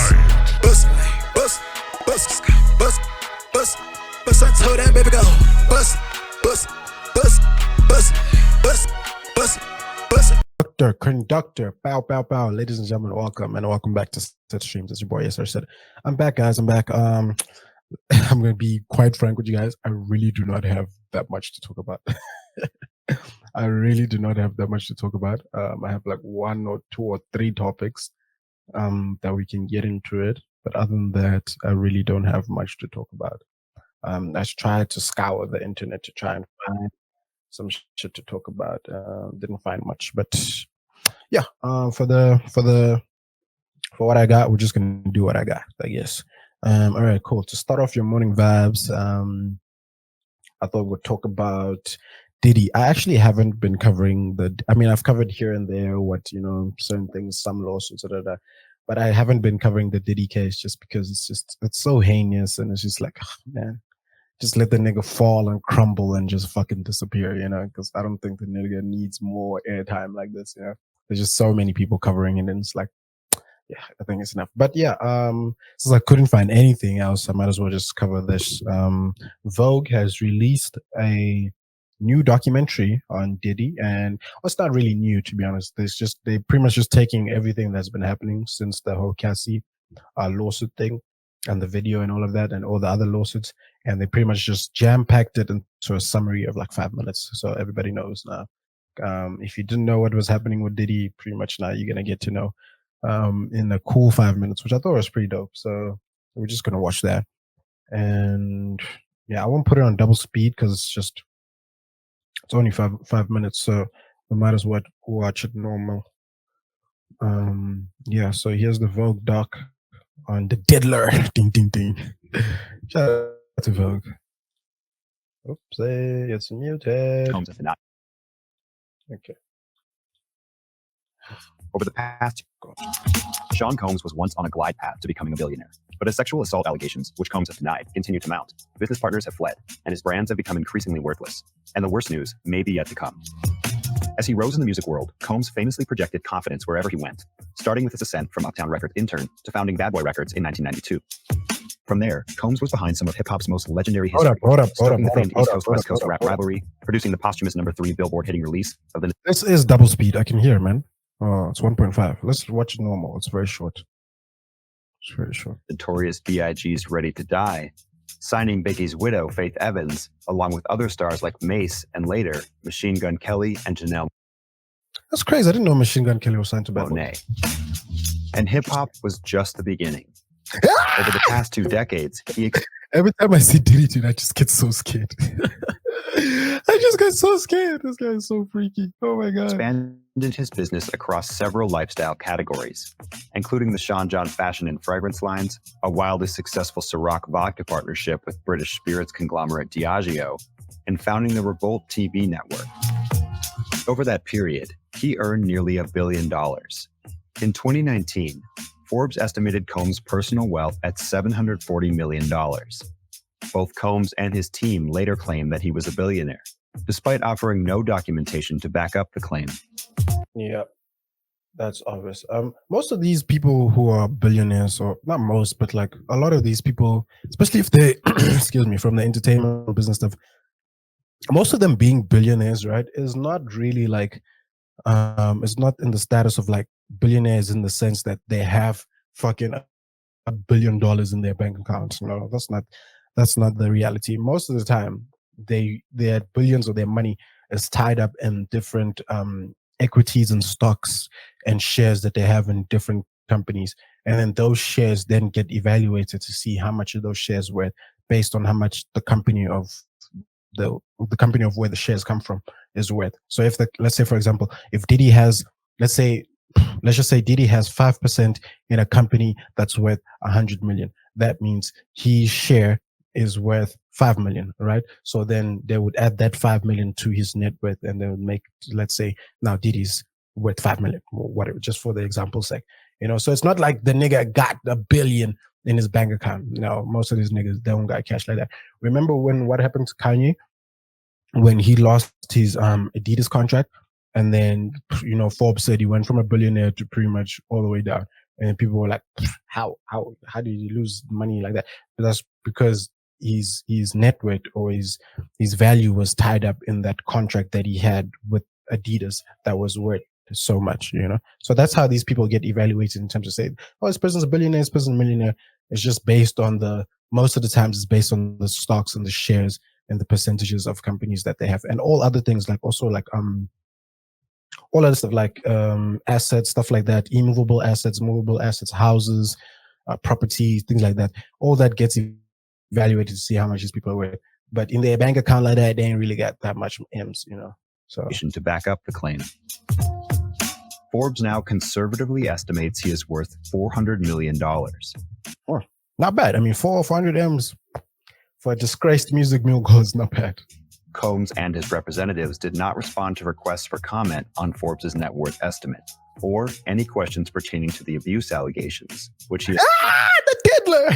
bust, bust, bust, bust, bust, bust. I told that baby go bust, bust, bust, bust, bust, bust, bust. Conductor, bow, bow, bow. Ladies and gentlemen, welcome back to Set Streams. As your boy SR said, I'm back, guys. I'm back. I'm gonna be quite frank with you guys. I really do not have that much to talk about. I really do not have that much to talk about. I have like one or two or three topics that we can get into it. But other than that, I really don't have much to talk about. I tried to scour the internet to try and find some shit to talk about. Didn't find much, but yeah. For what I got, we're just gonna do what I got, I guess. All right, cool. To start off your morning vibes, I thought we'd talk about Diddy. I actually haven't been covering I've covered here and there certain things, some lawsuits, but I haven't been covering the Diddy case just because it's so heinous, and it's just like, oh, man, just let the nigga fall and crumble and just fucking disappear, because I don't think the nigga needs more airtime like this, There's just so many people covering it, and it's like, yeah, I think it's enough. But yeah, since I couldn't find anything else, I might as well just cover this. Vogue has released a new documentary on Diddy, and it's not really new, to be honest. They pretty much just taking everything that's been happening since the whole Cassie lawsuit thing, and the video and all of that, and all the other lawsuits, and they pretty much just jam-packed it into a summary of like 5 minutes, so everybody knows now. If you didn't know what was happening with Diddy, pretty much now you're gonna get to know in a cool 5 minutes, which I thought was pretty dope. So we're just gonna watch that, and yeah, I won't put it on double speed because it's only five minutes, so we might as well watch it normal. Yeah, so here's the Vogue doc on the Diddler. Ding ding ding. Shout out to Vogue. Oops, it's muted. Okay. Over the past, Sean Combs was once on a glide path to becoming a billionaire, but his sexual assault allegations, which Combs has denied, continue to mount. Business partners have fled, and his brands have become increasingly worthless. And the worst news may be yet to come. As he rose in the music world, Combs famously projected confidence wherever he went, starting with his ascent from Uptown Records intern to founding Bad Boy Records in 1992. From there, Combs was behind some of hip-hop's most legendary history, starting the famed East Coast-West Coast rap rivalry, producing the posthumous #3 Billboard hitting release of the... This is double speed. I can hear, man. Oh, it's 1.5. Let's watch it normal. It's very short. It's very short. Notorious B.I.G.'s Ready to Die, signing Biggie's widow, Faith Evans, along with other stars like Mace and later, Machine Gun Kelly and Janelle. That's crazy. I didn't know Machine Gun Kelly was signed to Bad Boy. And hip-hop was just the beginning. Over the past 2 decades, every time I see Diddy dude, I just get so scared. I just get so scared. This guy is so freaky. Oh my God. Expanded his business across several lifestyle categories, including the Sean John fashion and fragrance lines, a wildly successful Ciroc vodka partnership with British spirits conglomerate Diageo, and founding the Revolt TV network. Over that period, he earned nearly $1 billion. In 2019, Forbes estimated Combs' personal wealth at $740 million. Both Combs and his team later claimed that he was a billionaire, despite offering no documentation to back up the claim. Yeah, that's obvious. Most of these people who are billionaires, or not most, but like a lot of these people, especially if they, excuse me, from the entertainment business stuff, most of them being billionaires, right, is not really like, it's not in the status of like billionaires in the sense that they have fucking $1 billion in their bank accounts. No, that's not the reality. Most of the time, their billions of their money is tied up in different equities and stocks and shares that they have in different companies, and then those shares then get evaluated to see how much of those shares were based on how much the company of where the shares come from is worth. So if let's say, for example, if Diddy has, let's just say Diddy has 5% in a company that's worth 100 million. That means his share is worth 5 million, right? So then they would add that 5 million to his net worth, and they would make, let's say now Diddy's worth 5 million or whatever, just for the example's sake. So it's not like the nigga got $1 billion in his bank account. Most of these niggas, they don't got cash like that. Remember what happened to Kanye when he lost his Adidas contract, and then Forbes said he went from a billionaire to pretty much all the way down, And people were like, how do you lose money like that? But that's because his net worth or his value was tied up in that contract that he had with Adidas that was worth so much, So that's how these people get evaluated in terms of saying, oh, this person's a billionaire, this person's a millionaire. It's just based on most of the times it's based on the stocks and the shares and the percentages of companies that they have, and all other things like also like all other stuff like assets, stuff like that, immovable assets, movable assets, houses, property, things like that. All that gets evaluated to see how much these people are worth. But in their bank account like that, they ain't really got that much M's, So to back up the claim. Forbes now conservatively estimates he is worth $400 million. Oh, not bad. I mean, 400 M's for a disgraced music mogul is not bad. Combs and his representatives did not respond to requests for comment on Forbes' net worth estimate or any questions pertaining to the abuse allegations, which he... the diddler!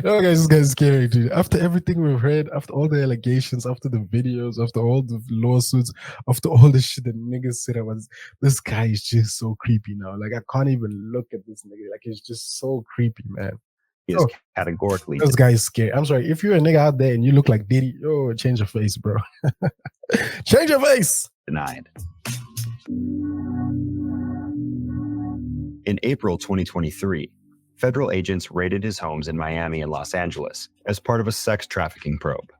No, guys, this guy's scary, dude. After everything we've heard, after all the allegations, after the videos, after all the lawsuits, after all the shit that niggas said about this guy is just so creepy now. Like, I can't even look at this nigga. Like, he's just so creepy, man. He is categorically... This guy is scary. I'm sorry. If you're a nigga out there and you look like Diddy, change your face, bro. Change your face! Denied. In April 2023, federal agents raided his homes in Miami and Los Angeles as part of a sex trafficking probe.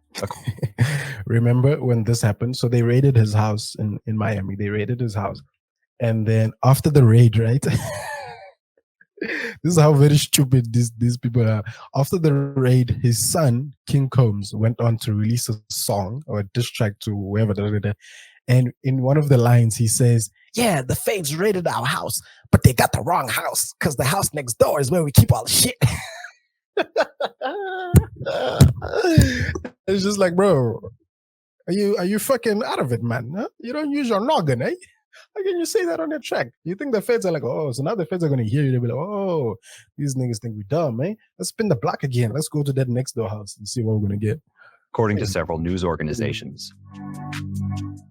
Remember when this happened? So they raided his house in Miami. They raided his house. And then after the raid, right? This is how very stupid these people are. After the raid, his son, King Combs, went on to release a song or a diss track to whoever. And in one of the lines, he says, yeah, the Fades raided our house, but they got the wrong house because the house next door is where we keep all the shit. It's just like, bro, are you fucking out of it, man? Huh? You don't use your noggin, eh? How can you say that on your track? You think the Feds are like, oh, so now the Feds are going to hear you. They'll be like, oh, these niggas think we're dumb, eh? Let's spin the block again. Let's go to that next door house and see what we're going to get. According to several news organizations,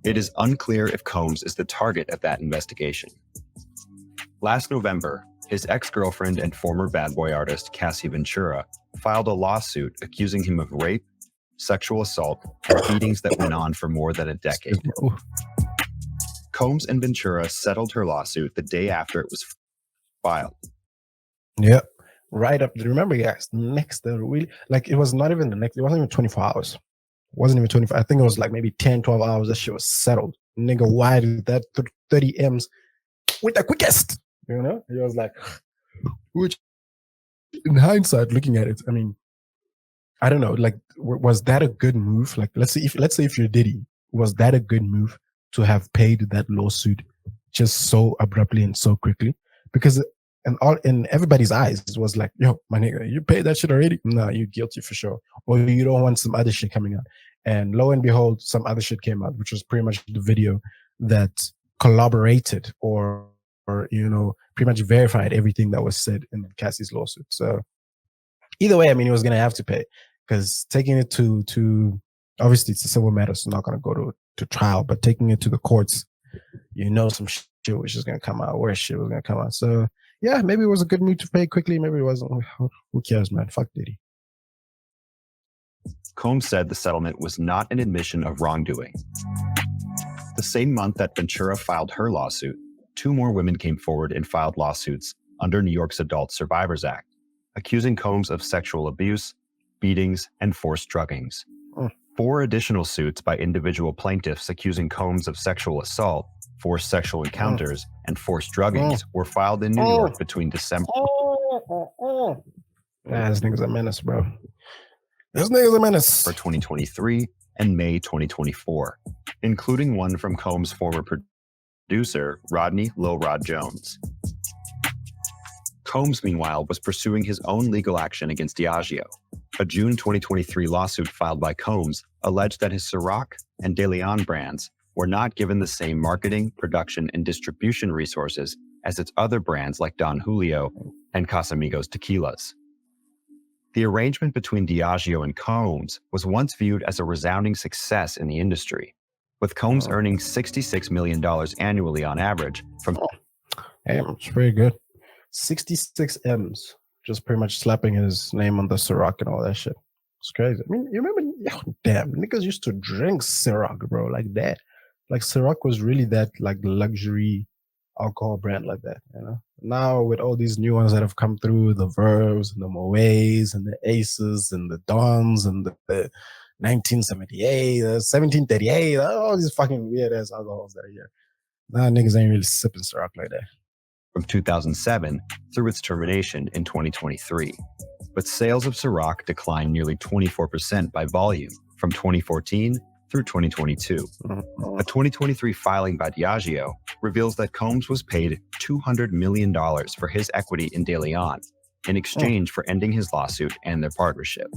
it is unclear if Combs is the target of that investigation. Last November, his ex-girlfriend and former Bad Boy artist Cassie Ventura filed a lawsuit accusing him of rape, sexual assault, and beatings that went on for more than a decade. Combs and Ventura settled her lawsuit the day after it was filed. Yep. Right up. Remember, guys, it was not even it wasn't even 24 hours. It wasn't even 24. I think it was like maybe 10, 12 hours. That shit was settled. Nigga, why did that 30 M's with the quickest? He was like, which in hindsight, looking at it, I mean, I don't know, like, was that a good move? Like, let's say if you're Diddy, was that a good move to have paid that lawsuit just so abruptly and so quickly? Because in everybody's eyes, it was like, yo, my nigga, you paid that shit already? No, you're guilty for sure. Or you don't want some other shit coming out. And lo and behold, some other shit came out, which was pretty much the video that collaborated or pretty much verified everything that was said in Cassie's lawsuit. So either way, I mean, he was going to have to pay, because taking it to obviously it's a civil matter, so not going to go to trial, but taking it to the courts, some shit was just going to come out, worse shit was going to come out. So yeah, maybe it was a good move to pay quickly. Maybe it wasn't. Who cares, man? Fuck Diddy. Combs said the settlement was not an admission of wrongdoing. The same month that Ventura filed her lawsuit, 2 more women came forward and filed lawsuits under New York's Adult Survivors Act, accusing Combs of sexual abuse, beatings, and forced druggings. 4 additional suits by individual plaintiffs accusing Combs of sexual assault, forced sexual encounters, and forced druggings were filed in New York between December. This nigga's a menace, bro. This nigga's a menace. For 2023 and May 2024, including one from Combs' former producer, Rodney Lil Rod Jones. Combs, meanwhile, was pursuing his own legal action against Diageo. A June 2023 lawsuit filed by Combs alleged that his Ciroc and De Leon brands were not given the same marketing, production, and distribution resources as its other brands like Don Julio and Casamigos tequilas. The arrangement between Diageo and Combs was once viewed as a resounding success in the industry, with Combs earning $66 million annually on average from... Damn, it's pretty good. 66 M's. Just pretty much slapping his name on the Ciroc and all that shit. It's crazy. I mean, you remember, damn, niggas used to drink Ciroc, bro, like that. Like Ciroc was really that like luxury alcohol brand like that, you know. Now with all these new ones that have come through, the Verbs and the Moets and the Aces and the Dons and the 1978, 1738, all these fucking weird ass alcohols that are here. Now niggas ain't really sipping Ciroc like that. From 2007 through its termination in 2023. But sales of Ciroc declined nearly 24% by volume from 2014 through 2022. A 2023 filing by Diageo reveals that Combs was paid $200 million for his equity in De Leon in exchange for ending his lawsuit and their partnership.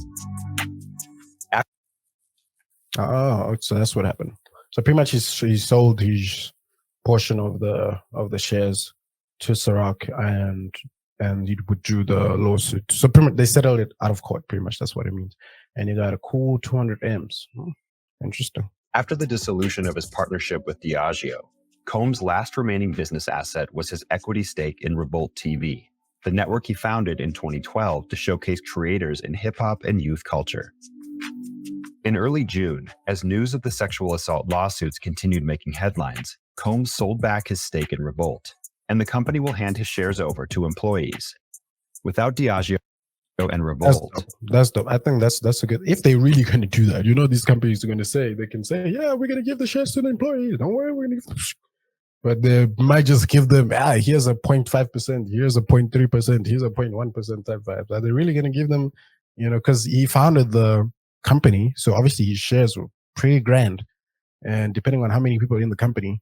Oh, so that's what happened. So pretty much he sold his portion of the shares to Ciroc and he withdrew the lawsuit. So pretty much they settled it out of court. Pretty much that's what it means. And he got a cool 200 M's. Interesting. After the dissolution of his partnership with Diageo, Combs' last remaining business asset was his equity stake in Revolt TV, the network he founded in 2012 to showcase creators in hip-hop and youth culture. In early June, as news of the sexual assault lawsuits continued making headlines, Combs sold back his stake in Revolt, and the company will hand his shares over to employees. Without Diageo and Revolt. That's dope. I think that's a good, if they really going to do that, you know, these companies are going to say, they can say, yeah, we're going to give the shares to the employees. Don't worry, we're going to give them. But they might just give them, here's a 0.5%, here's a 0.3%, here's a 0.1% type vibes. Are they really going to give them, you know, because he founded the company, so obviously his shares were pretty grand. And depending on how many people are in the company,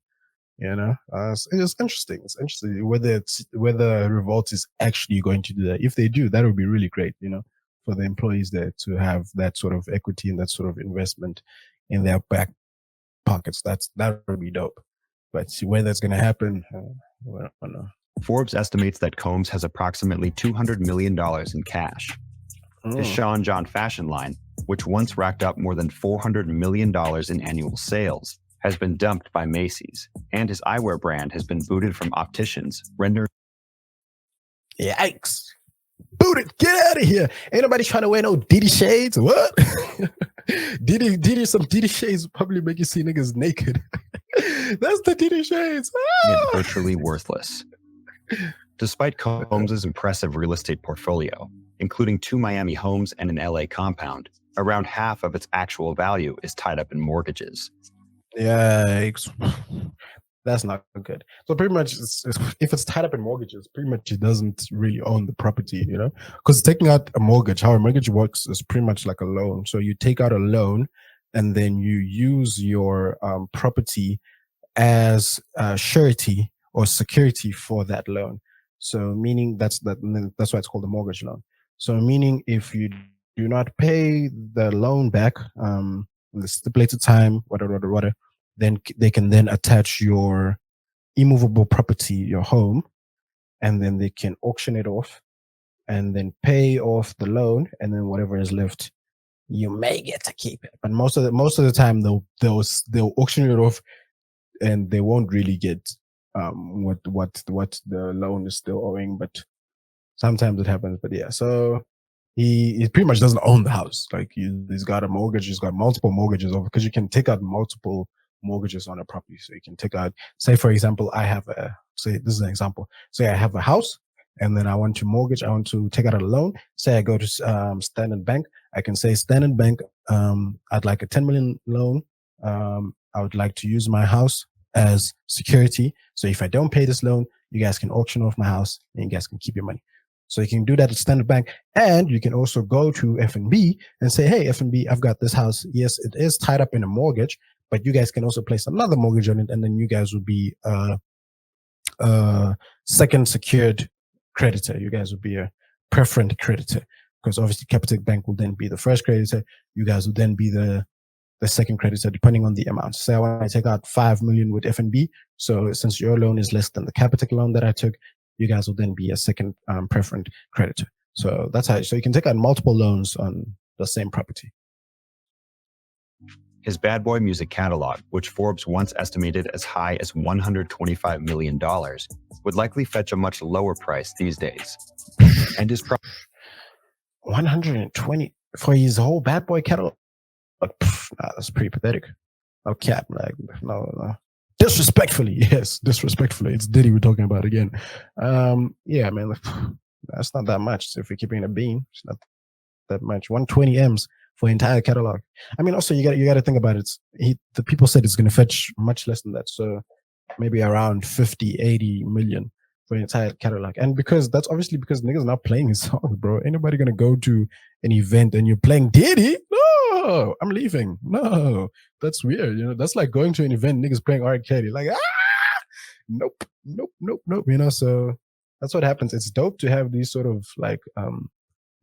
you know, it's interesting. It's interesting whether Revolt is actually going to do that. If they do, that would be really great, you know, for the employees there to have that sort of equity and that sort of investment in their back pockets. That would be dope. But whether that's going to happen, I don't know. Forbes estimates that Combs has approximately $200 million in cash. His Sean John fashion line, which once racked up more than $400 million in annual sales, has been dumped by Macy's, and his eyewear brand has been booted from opticians, rendering... Yikes. Booted, get out of here. Ain't nobody trying to wear no Diddy shades. What? Some Diddy shades will probably make you see niggas naked. That's the Diddy shades. Virtually worthless. Despite Combs' impressive real estate portfolio, including 2 Miami homes and an LA compound, around half of its actual value is tied up in mortgages. Yikes. That's not good. So pretty much, if it's tied up in mortgages, pretty much it doesn't really own the property, you know? Because taking out a mortgage, how a mortgage works is pretty much like a loan. So you take out a loan and then you use your property as surety or security for that loan. So meaning that's why it's called a mortgage loan. So meaning if you do not pay the loan back in the stipulated time, whatever, then they can then attach your immovable property, your home, and then they can auction it off and then pay off the loan, and then whatever is left, you may get to keep it. But most of the time they'll auction it off and they won't really get what the loan is still owing, but sometimes it happens. But yeah, so he pretty much doesn't own the house. Like he's got a mortgage, he's got multiple mortgages over, because you can take out multiple mortgages on a property. So you can take out, say for example, this is an example. Say I have a house and then I want to take out a loan. Say I go to Standard Bank. I can say, Standard Bank, I'd like a 10 million loan. I would like to use my house as security. So if I don't pay this loan, you guys can auction off my house and you guys can keep your money. So you can do that at Standard Bank. And you can also go to F&B and say, hey, F&B, I've got this house. Yes, it is tied up in a mortgage, but you guys can also place another mortgage on it. And then you guys will be a second secured creditor. You guys will be a preferred creditor, because obviously Capital Bank will then be the first creditor. You guys will then be the second creditor, depending on the amount. Say I want to take out 5 million with F&B. So since your loan is less than the Capital loan that I took, you guys will then be a second preferred creditor. So that's how. So you can take out multiple loans on the same property. His Bad Boy music catalog, which Forbes once estimated as high as $125 million, would likely fetch a much lower price these days. And his 120 for his whole Bad Boy catalog? Nah, that's pretty pathetic. No cap, like no. Disrespectfully, yes, disrespectfully. It's Diddy we're talking about again. Yeah, man, that's not that much. So if we're keeping a bean, it's not that much. 120 M's for entire catalog. I mean, also you got to think about it. The people said it's going to fetch much less than that, so maybe around 50, 80 million for the entire catalog. And because that's obviously because niggas not playing his songs, bro. Ain't nobody gonna go to an event and you're playing Diddy? No, I'm leaving. No, that's weird. That's like going to an event, niggas playing R. Kelly. Like, nope. So that's what happens. It's dope to have these sort of like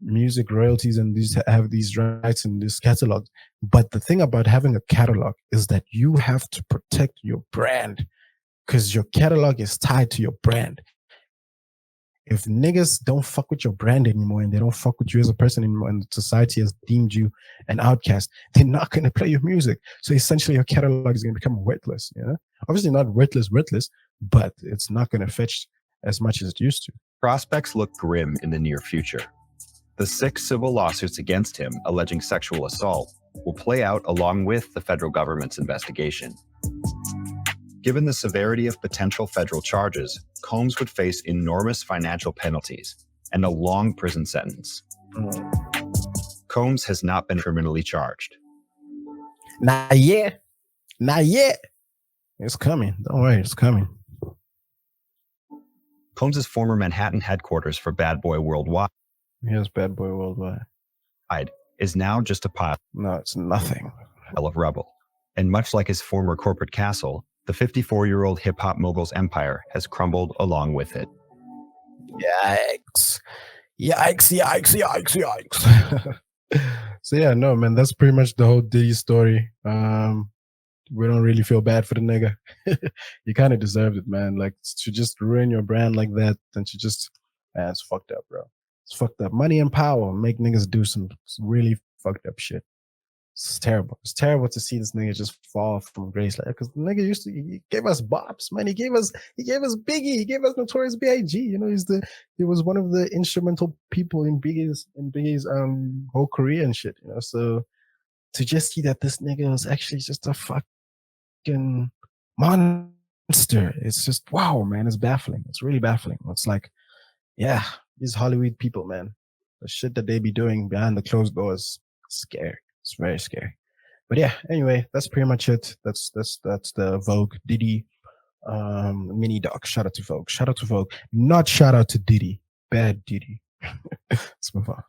music royalties and have these rights in this catalog. But the thing about having a catalog is that you have to protect your brand, because your catalog is tied to your brand. If niggas don't fuck with your brand anymore and they don't fuck with you as a person anymore and society has deemed you an outcast, they're not going to play your music. So essentially your catalog is going to become worthless. Obviously not worthless, but it's not going to fetch as much as it used to. Prospects look grim in the near future. The 6 civil lawsuits against him alleging sexual assault will play out along with the federal government's investigation. Given the severity of potential federal charges, Combs would face enormous financial penalties and a long prison sentence. Combs has not been criminally charged. Not yet. It's coming. Don't worry, it's coming. Combs' former Manhattan headquarters for Bad Boy Worldwide. Here's Bad Boy Worldwide. Is now just a pile. No, it's nothing. Of rubble. And much like his former corporate castle, the 54-year-old hip-hop mogul's empire has crumbled along with it. Yikes. So yeah, no, man, that's pretty much the whole Diddy story. We don't really feel bad for the nigga. You kind of deserved it, man. Like, to just ruin your brand like that, and to just, man, it's fucked up, bro. It's fucked up. Money and power make niggas do some really fucked up shit. It's terrible. It's terrible to see this nigga just fall from grace, like, because the nigga he gave us bops, man. He gave us Biggie. He gave us Notorious B.I.G. He was one of the instrumental people in Biggie's whole career and shit. So to just see that this nigga was actually just a fucking monster, it's just wow, man. It's baffling. It's really baffling. It's like, yeah, these Hollywood people, man, the shit that they be doing behind the closed doors, scary. It's very scary. But yeah, anyway, that's pretty much it. That's the Vogue Diddy mini doc. Shout out to Vogue. Not shout out to Diddy. Bad Diddy. Let's move on.